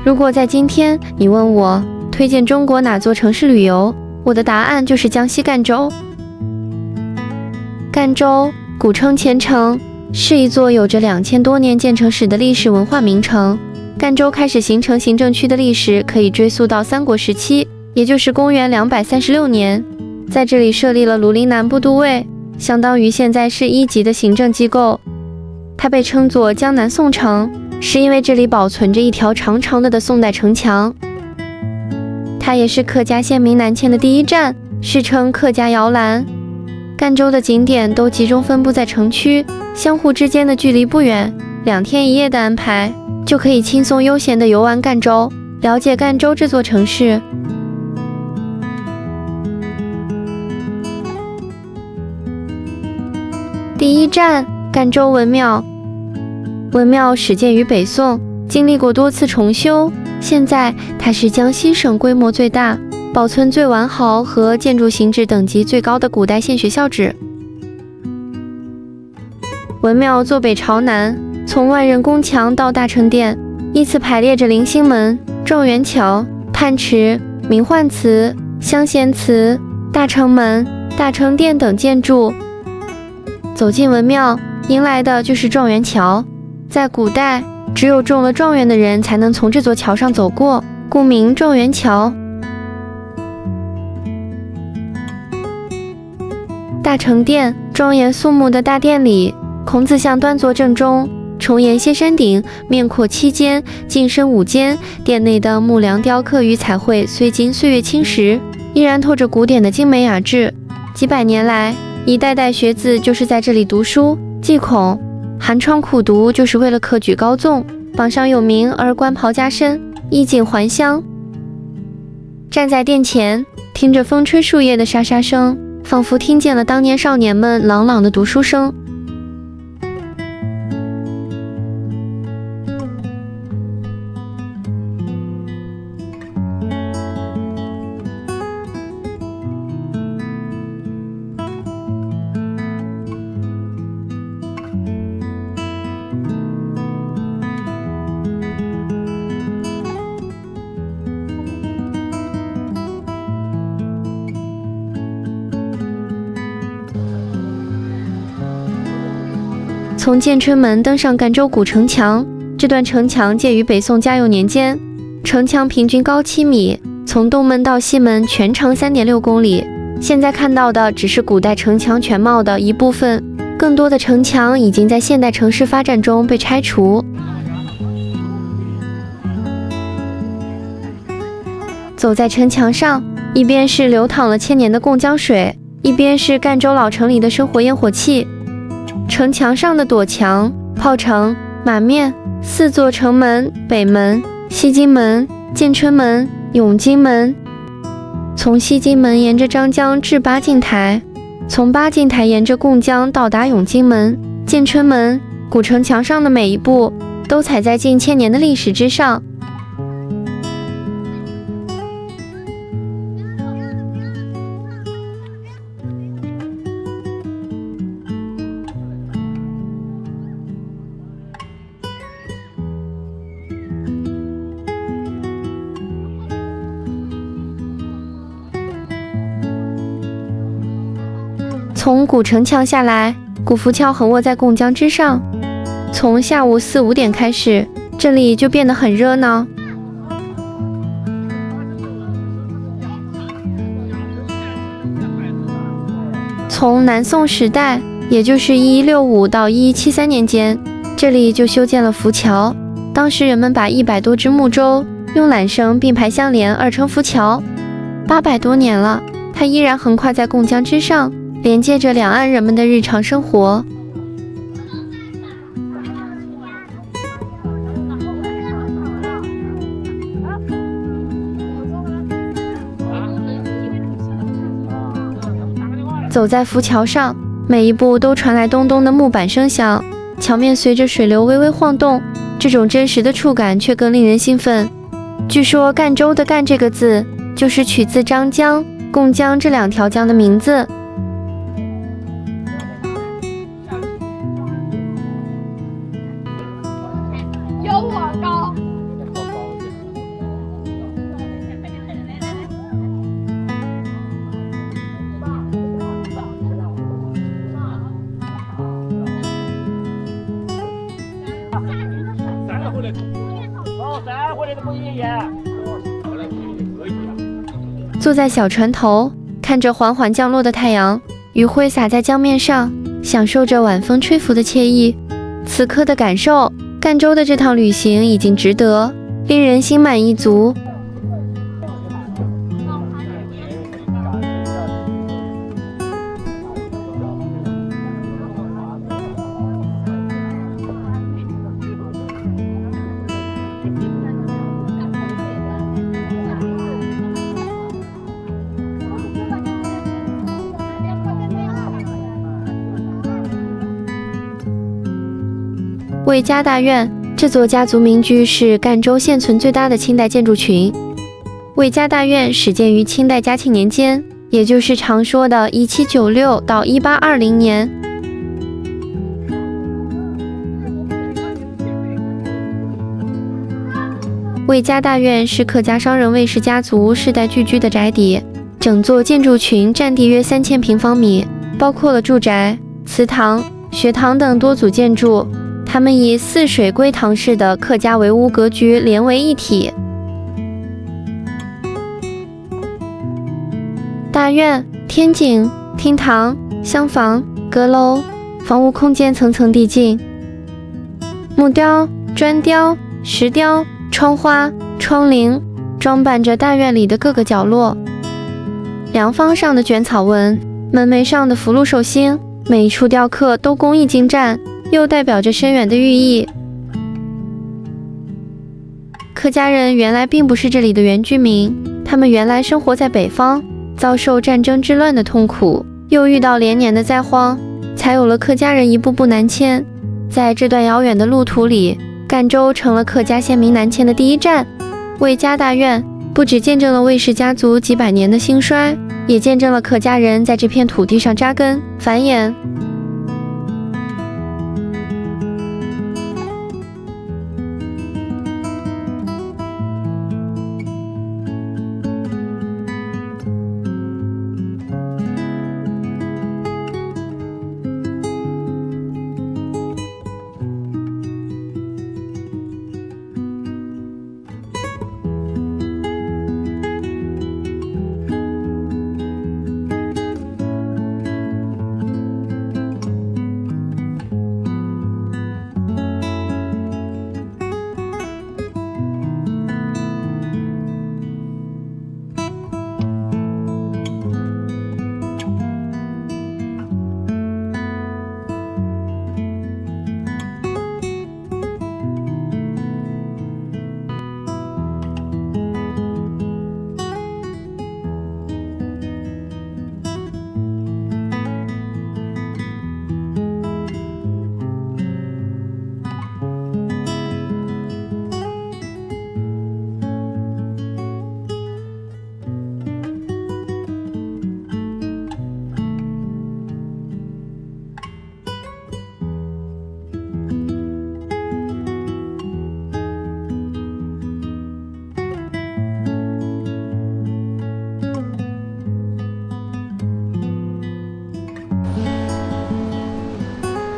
如果在今天你问我推荐中国哪座城市旅游，我的答案就是江西赣州。赣州古称前城，是一座有着2000多年建城史的历史文化名城。赣州开始形成行政区的历史可以追溯到三国时期，也就是公元236年。在这里设立了庐陵南部都尉，相当于现在市1级的行政机构。它被称作江南宋城，是因为这里保存着一条长长的宋代城墙。它也是客家县民南迁的第一站，世称客家摇篮。赣州的景点都集中分布在城区，相互之间的距离不远，2天1夜的安排就可以轻松悠闲地游玩赣州，了解赣州这座城市。第一站，赣州文庙。文庙始建于北宋，经历过多次重修，现在它是江西省规模最大、保存最完好和建筑形制等级最高的古代县学校址。文庙坐北朝南，从万人宫墙到大成殿，依次排列着棂星门、状元桥、泮池、明幻祠、香贤祠、大成门、大成殿等建筑。走进文庙，迎来的就是状元桥。在古代，只有中了状元的人才能从这座桥上走过，故名状元桥。大成殿，庄严肃穆的大殿里，孔子像端坐正中，重檐歇山顶，面阔7间，进深5间。殿内的木梁雕刻与彩绘虽经岁月侵蚀，依然透着古典的精美雅致。几百年来，一代代学子就是在这里读书祭孔，寒窗苦读就是为了科举高中，榜上有名而官袍加身，衣锦还乡。站在殿前，听着风吹树叶的沙沙声，仿佛听见了当年少年们朗朗的读书声。从建春门登上赣州古城墙，这段城墙建于北宋嘉佑年间，城墙平均高7米，从东门到西门全长3.6公里。现在看到的只是古代城墙全貌的一部分，更多的城墙已经在现代城市发展中被拆除。走在城墙上，一边是流淌了千年的贡江水，一边是赣州老城里的生活烟火气。城墙上的垛墙、炮城、马面4座城门，北门、西津门、建春门、永金门。从西津门沿着张江至八镜台，从八镜台沿着贡江到达永金门、建春门。古城墙上的每一步都踩在近千年的历史之上。从古城墙下来，古浮桥横卧在贡江之上。从下午4、5点开始，这里就变得很热闹。从南宋时代，也就是1165到1173年间，这里就修建了浮桥。当时人们把100多只木舟用缆绳并排相连，二称浮桥。800多年了，它依然横跨在贡江之上，连接着两岸人们的日常生活。走在浮桥上，每一步都传来咚咚的木板声响，桥面随着水流微微晃动，这种真实的触感却更令人兴奋。据说赣州的赣这个字，就是取自张江、贡江这2条江的名字。坐在小船头，看着缓缓降落的太阳，余晖洒在江面上，享受着晚风吹拂的惬意。此刻的感受，赣州的这趟旅行已经值得，令人心满意足。魏家大院这座家族民居是赣州现存最大的清代建筑群。魏家大院始建于清代嘉庆年间，也就是常说的1796到1820年。魏家大院是客家商人魏氏家族世代聚居的宅邸，整座建筑群占地约3000平方米，包括了住宅、祠堂、学堂等多组建筑。它们以四水归堂式的客家围屋格局连为一体。大院、天井、厅堂、厢房、阁楼，房屋空间层层递进，木雕、砖雕、石雕、窗花、窗棂装扮着大院里的各个角落。梁方上的卷草纹，门楣上的福禄寿星，每一处雕刻都工艺精湛，又代表着深远的寓意。客家人原来并不是这里的原居民，他们原来生活在北方，遭受战争之乱的痛苦，又遇到连年的灾荒，才有了客家人一步步南迁。在这段遥远的路途里，赣州成了客家先民南迁的第一站。魏家大院不只见证了魏氏家族几百年的兴衰，也见证了客家人在这片土地上扎根繁衍。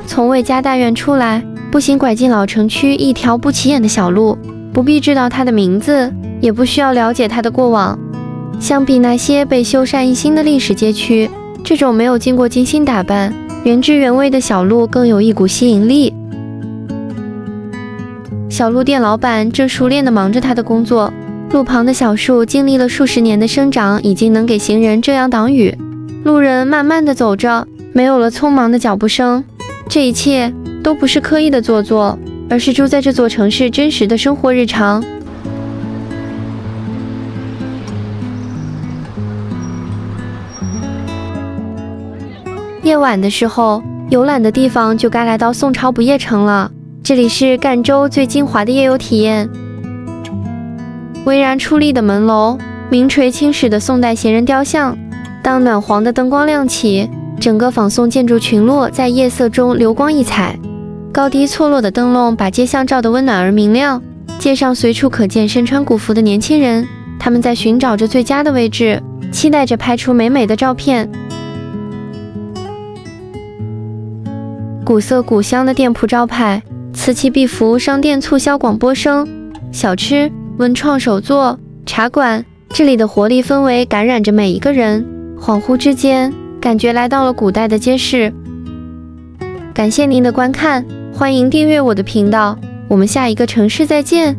从魏家大院出来，步行拐进老城区一条不起眼的小路，不必知道它的名字，也不需要了解它的过往。相比那些被修缮一新的历史街区，这种没有经过精心打扮、原汁原味的小路更有一股吸引力。小路店老板正熟练地忙着他的工作，路旁的小树经历了数十年的生长，已经能给行人遮阳挡雨。路人慢慢地走着，没有了匆忙的脚步声。这一切都不是刻意的做作，而是住在这座城市真实的生活日常。夜晚的时候，游览的地方就该来到宋朝不夜城了。这里是赣州最精华的夜游体验。巍然矗立的门楼，名垂青史的宋代贤人雕像，当暖黄的灯光亮起，整个仿宋建筑群落在夜色中流光溢彩，高低错落的灯笼把街巷照得温暖而明亮。街上随处可见身穿古服的年轻人，他们在寻找着最佳的位置，期待着拍出美美的照片。古色古香的店铺招牌，此起彼伏商店促销广播声，小吃、文创手作茶馆，这里的活力氛围感染着每一个人，恍惚之间，感觉来到了古代的街市。感谢您的观看，欢迎订阅我的频道，我们下一个城市再见。